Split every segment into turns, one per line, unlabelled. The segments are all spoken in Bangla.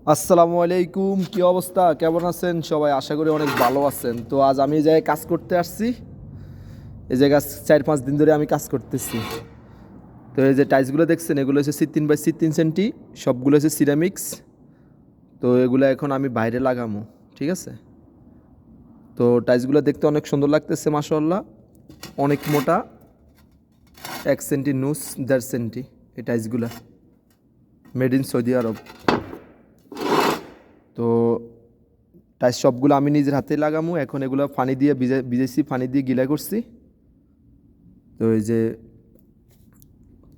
আসসালামু আলাইকুম, কি অবস্থা? কেমন আছেন সবাই? আশা করি অনেক ভালো আছেন। তো আজ আমি এই জায়গায় কাজ করতে আসছি। এই জায়গায় 4-5 দিন ধরে আমি কাজ করতেছি। তো এই যে টাইলসগুলো দেখছেন, এগুলো হচ্ছে 3x3 সেন্টি, সবগুলো হচ্ছে সিরামিক্স। তো এগুলো এখন আমি বাইরে লাগামো, ঠিক আছে? তো টাইলসগুলো দেখতে অনেক সুন্দর লাগতেছে মাশাআল্লাহ। অনেক মোটা, 1 সেন্টি নুস, 1.5 সেন্টি এই টাইলসগুলো, মেড ইন সৌদি আরব। তো টাইলস সবগুলো আমি নিজের হাতেই লাগামো। এখন এগুলো পানি দিয়ে ভিজাইছি, পানি দিয়ে গিলা করছি। তো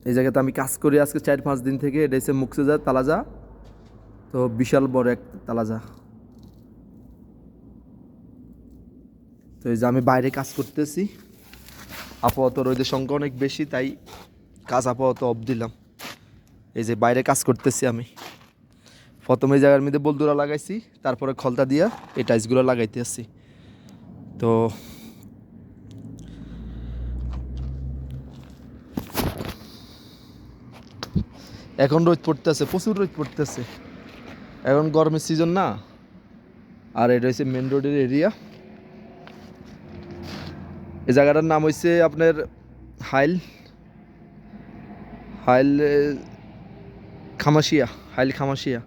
এই জায়গাতে আমি কাজ করি আজকে 4-5 দিন থেকে। এটা হচ্ছে মুকসেদা তালাজা। তো বিশাল বড় এক তালাজা। তো এই যে আমি বাইরে কাজ করতেছি। আপাতত রোদের সংখ্যা অনেক বেশি, তাই কাজ আপাতত অফ দিলাম। এই যে বাইরে কাজ করতেছি আমি। প্রথমে এই জায়গার মধ্যে বলদুরা লাগাইছি, তারপরে খলতা দিয়া এই টাইলসগুলো লাগাইতে আসছি। তো এখন রোদ পড়তেছে, প্রচুর রোদ পড়তেছে। এখন গরমের সিজন না। আর এটা হচ্ছে মেন রোডের এরিয়া। এই জায়গাটার নাম হচ্ছে আপনার হাইল হাইল খামাশিয়া, হাইল খামাশিয়া।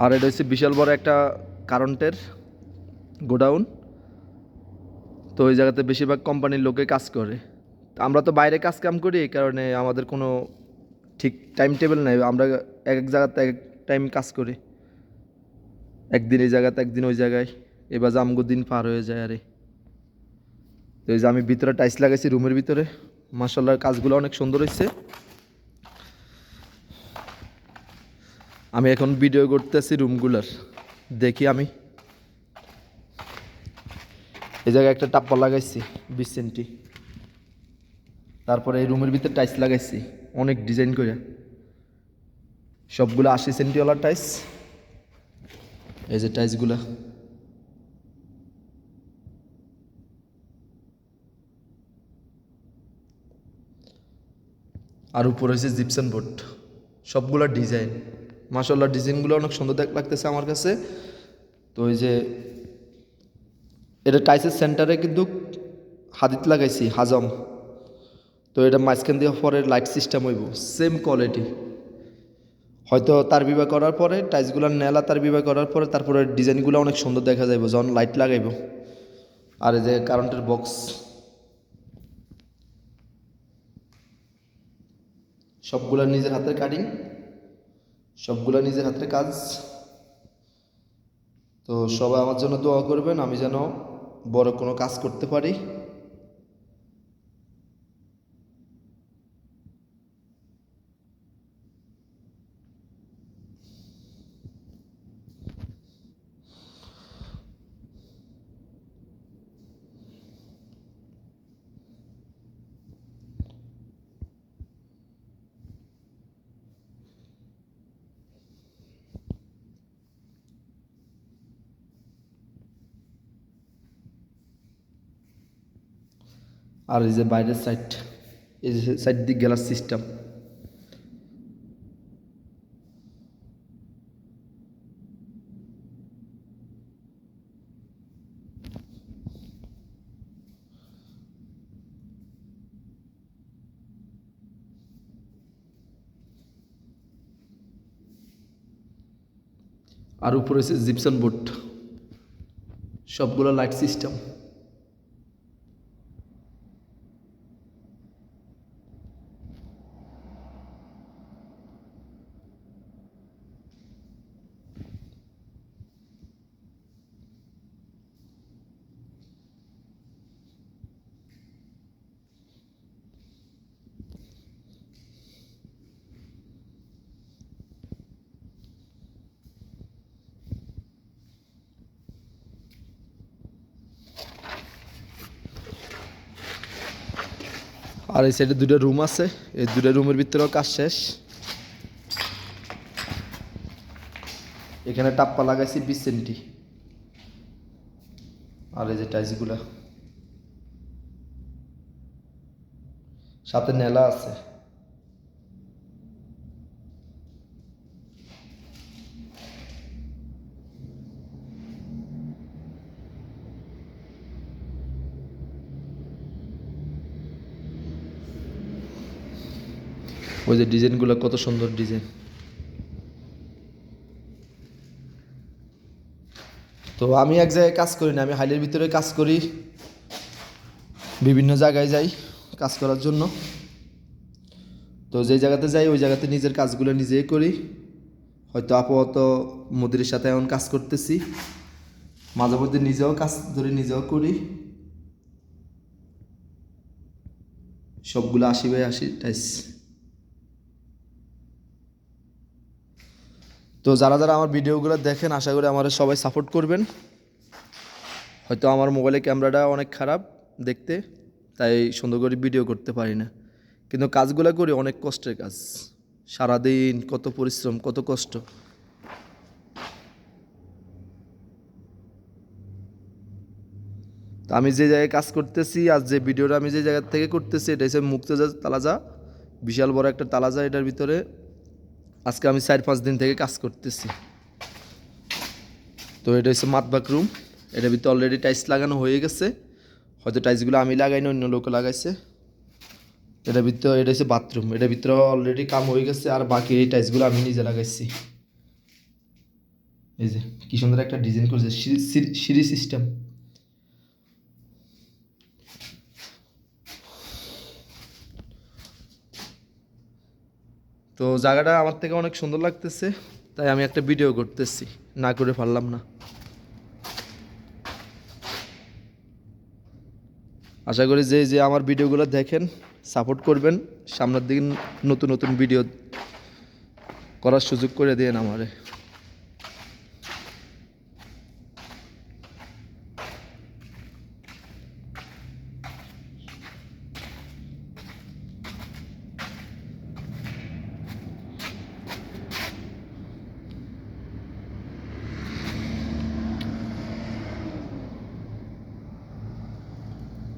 আর এটা হচ্ছে বিশাল বড় একটা কারেন্টের গোডাউন। তো ওই জায়গাতে বেশিরভাগ কোম্পানির লোকে কাজ করে। আমরা তো বাইরে কাজ কাম করি, এই কারণে আমাদের কোনো ঠিক টাইম টেবিল নাই। আমরা এক এক জায়গাতে এক এক টাইম কাজ করি। একদিন এই জায়গাতে, একদিন ওই জায়গায়। এবার আমগো দিন পার হয়ে যায় আরে। তো এই যে আমি ভিতরে টাইলস লাগাইছি রুমের ভিতরে। মাশাআল্লাহ কাজগুলো অনেক সুন্দর হয়েছে। আমি এখন ভিডিও করতেছি রুমগুলার। দেখি আমি এই জায়গায় একটা টাপ্পা লাগাইছি 20 সেন্টি। তারপরে এই রুমের ভিতরে টাইলস লাগাইছি অনেক ডিজাইন করে, সবগুলো 80 সেন্টিওয়ালা টাইলস। এই যে টাইলসগুলা। আর উপরে হচ্ছে জিপসান বোর্ড, সবগুলো ডিজাইন। মাশাআল্লাহ ডিজাইনগুলো অনেক সুন্দর লাগতেছে আমার কাছে। তো এই যে এটা টাইলসের সেন্টারে কিন্তু হাদিত লাগাইছি হাজম। তো এটা মাঝখান দিয়ে পরে লাইট সিস্টেম হইব, সেম কোয়ালিটি। হয়তো তার বিভাগ করার পরে টাইলসগুলো নেলা তার বিভাগ করার পরে তারপরে ডিজাইনগুলো অনেক সুন্দর দেখা যাইব যখন লাইট লাগাইব। আর এই যে কারেন্টের বক্স, সবগুলা নিজের হাতের কাটিং, সবগুলা নিজের হাতের কাজ। তো সবাই আমার জন্য দোয়া করবেন, আমি যেন বড় কোনো কাজ করতে পারি। আর এই যে বাইরের সাইড, এই যে সাইড দিক গেলার সিস্টেম। আর উপরে হচ্ছে জিপসন বোর্ড, সবগুলো লাইট সিস্টেম। আর এই সাইডে দুটো রুম আছে, এই দুটো রুমের ভিতরেও কাজ শেষ। এখানে টাপ্পা লাগাইছি 20 সেন্টি। আর এই যে টাইলসগুলা, সাথে নেলা আছে। ওই যে ডিজাইনগুলো কত সুন্দর ডিজাইন। তো আমি এক জায়গায় কাজ করি না, আমি হাইলের ভিতরে কাজ করি, বিভিন্ন জায়গায় যাই কাজ করার জন্য। তো যেই জায়গাতে যাই ওই জায়গাতে নিজের কাজগুলো নিজেই করি। হয়তো আপাতত মুদির সাথে এখন কাজ করতেছি, মাঝে মধ্যে নিজেও কাজ ধরে নিজেও করি। সবগুলো 80/80 টাইস। তো যারা যারা আমার ভিডিওগুলো দেখেন আশা করি আমার সবাই সাপোর্ট করবেন। হয়তো আমার মোবাইলের ক্যামেরাটা অনেক খারাপ দেখতে, তাই সুন্দর করে ভিডিও করতে পারি না, কিন্তু কাজগুলো করি অনেক কষ্টের কাজ। সারাদিন কত পরিশ্রম, কত কষ্ট। তো আমি যে জায়গায় কাজ করতেছি, আর যে ভিডিওটা আমি যে জায়গা থেকে করতেছি, এটা হচ্ছে মুক্তাজা তালাজা, বিশাল বড় একটা তালাজা। এটার ভিতরে আজকে আমি 4-5 দিন থেকে কাজ করতেছি। তো এটা হচ্ছে মাতবাক রুম। এটার ভিতরে অলরেডি টাইলস লাগানো হয়ে গেছে, হয়তো টাইলসগুলো আমি লাগাইনি, অন্য লোক লাগাইছে। এটার ভিতরে এটা হচ্ছে বাথরুম, এটার ভিতরে অলরেডি কাম হয়ে গেছে, আর বাকি এই টাইলসগুলো আমি নিজে লাগাইছি। এই যে কি সুন্দর একটা ডিজাইন করেছে, সিঁড়ি সিস্টেম। তো জায়গাটা আমার থেকে অনেক সুন্দর লাগতেছে, তাই আমি একটা ভিডিও করতেছি, না করে পারলাম না। আশা করি যে যে আমার ভিডিওগুলো দেখেন সাপোর্ট করবেন, সামনের দিকে নতুন নতুন ভিডিও করার সুযোগ করে দিন আমারে।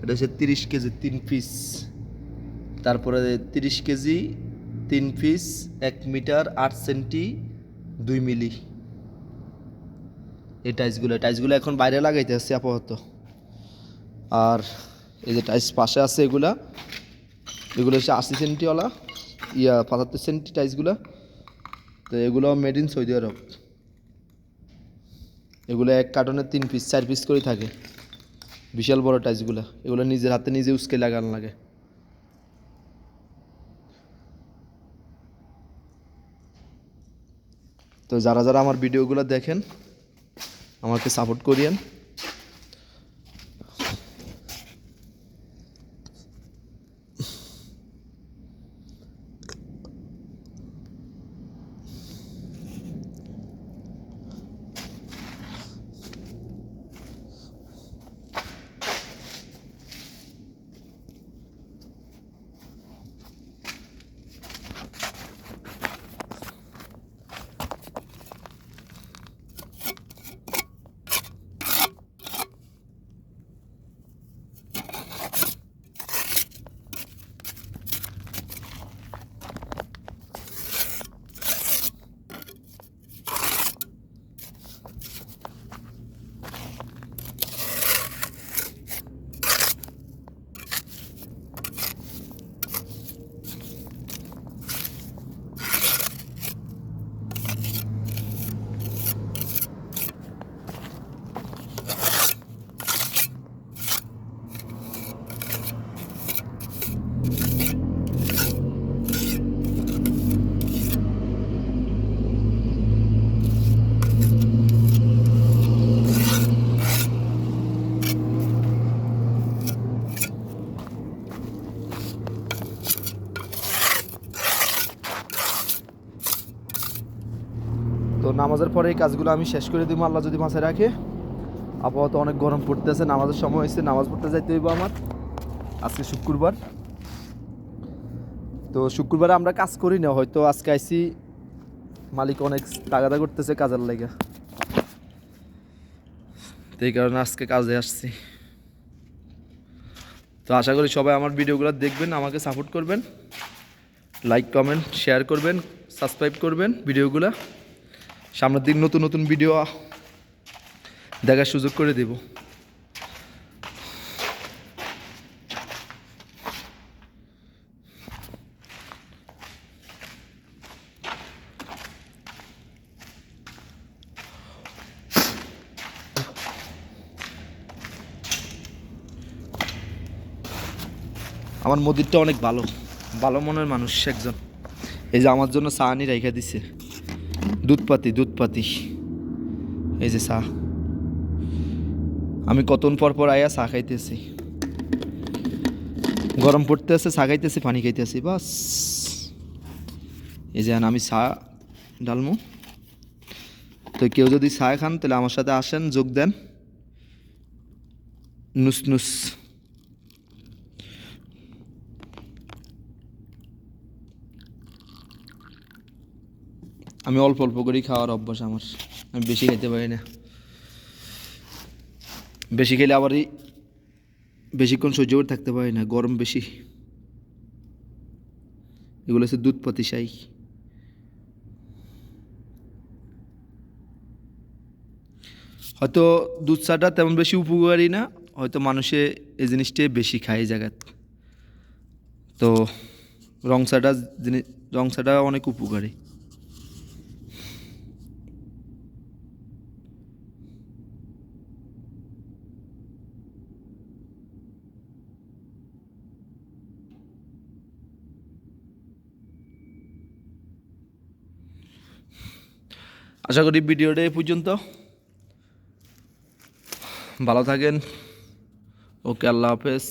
এটা হচ্ছে 30 কেজি 3 পিস, তারপরে 30 কেজি 3 পিস, 1 মিটার 8 সেন্টি 2 মিলি। এই টাইলসগুলো এখন বাইরে লাগাইতে আসছে আপাতত। আর এই যে টাইলস পাশে আছে, এগুলো হচ্ছে 80 সেন্টিওয়ালা, 75 সেন্টি টাইলসগুলো। তো এগুলো মেড ইন সৌদি আরব। এগুলো এক কার্টনে 3 পিস 4 পিস করে থাকে, বিশাল বড় টাইলসগুলো। এগুলো নিজের হাতে নিজে উস্কে লাগানো লাগে। তো যারা যারা আমার ভিডিওগুলো দেখেন আমাকে সাপোর্ট করিয়েন। তো নামাজের পরে এই কাজগুলো আমি শেষ করে দিব, আল্লাহ যদি মাথায় রাখে। আপাতত অনেক গরম পড়তেছে, নামাজের সময় হয়েছে, নামাজ পড়তে যাইতে হইব আমার। আজকে শুক্রবার, তো শুক্রবারে আমরা কাজ করি না, হয়তো আজকে আইসি, মালিক অনেক তাগাদা করতেছে কাজের লেগে, তো এই কারণে আজকে কাজে আসছি। তো আশা করি সবাই আমার ভিডিওগুলো দেখবেন, আমাকে সাপোর্ট করবেন, লাইক কমেন্ট শেয়ার করবেন, সাবস্ক্রাইব করবেন ভিডিওগুলো। সামনের দিন নতুন নতুন ভিডিও দেখার সুযোগ করে দেব। আমার মদিরটা অনেক ভালো, ভালো মনের মানুষ একজন। এই যে আমার জন্য চা আনি রেখে দিছে, দুধপাতি। এই যে চা, আমি কতক্ষণ পর পর আয়া চা খাইতেছি, গরম পড়তে আছে, চা খাইতেছি, পানি খাইতেছি, বাস। এই যে আমি চা ডালমু। তো কেউ যদি চা খান তাহলে আমার সাথে আসেন, যোগ দেন। নুস আমি অল্প অল্প করেই খাওয়ার অভ্যাস আমার, আমি বেশি খেতে পারি না। বেশি খেলে আবারই বেশিক্ষণ সহ্য করে থাকতে পারি না, গরম বেশি। এগুলো হচ্ছে দুধপাতি চাই। হয়তো দুধ চাটা তেমন বেশি উপকারী না, হয়তো মানুষে এই জিনিসটাই বেশি খায় এই জায়গাত। তো রং চাটা অনেক উপকারী। আশা করি ভিডিওটা এই পর্যন্ত, ভালো থাকেন। ওকে, আল্লাহ হাফেজ।